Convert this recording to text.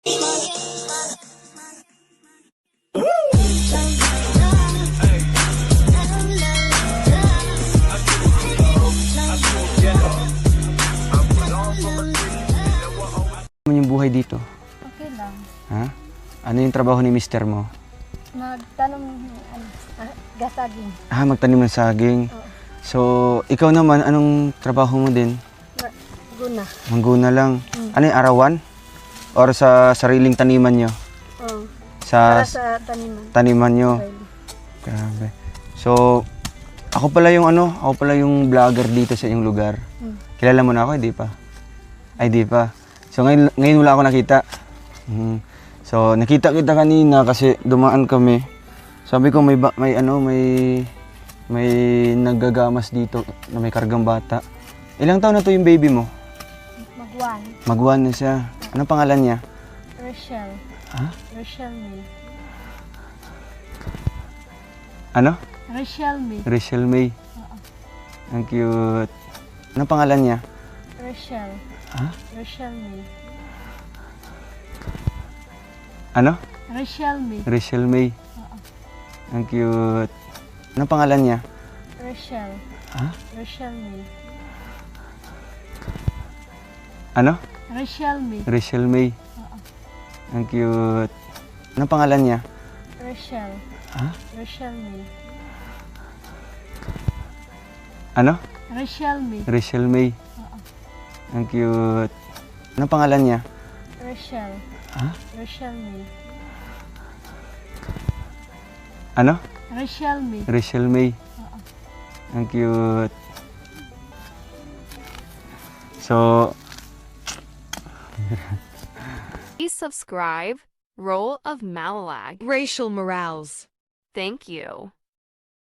Ano yung buhay dito? Okay lang. Ha? Ano yung trabaho ni mister mo? Magtanong, gasaging. Magtanim ng saging. Oo. So, ikaw naman, anong trabaho mo din? Guna. Mangguna lang. Ano yung arawan? Or sa sariling taniman nyo? Oo. Sa Para sa taniman. taniman nyo? Grabe. So, ako pala yung vlogger dito sa iyong lugar. Kilala mo na ako, hindi pa? Ay, di pa. So, ngayon wala ako nakita. So, nakita kita kanina kasi dumaan kami. Sabi ko may naggagamas dito na may kargang bata. Ilang taon na to yung baby mo? Magwan. Magwan na siya. Anong pangalan niya? Rochelle. Ha? Rochelle May. Ano? Rochelle May. Rachel May. Ang cute. Anong pangalan niya? Rochelle. Ha? Rochelle May. Ano? Rochelle May. Rachel May. Ang cute. Anong pangalan niya? Rochelle. Ha? Rochelle May. Ano? Rochelle May. Rachel May. Ang cute. Anong pangalan niya? Rochelle. Ha? Rochelle May. Ano? Rochelle May. Rachel May. Ang cute. Anong pangalan niya? Rochelle. Ha? Rochelle May. Ano? Rochelle May. Rachel May. Ang cute. So, Please subscribe, Role of Malalag, Racial Morales. Thank you.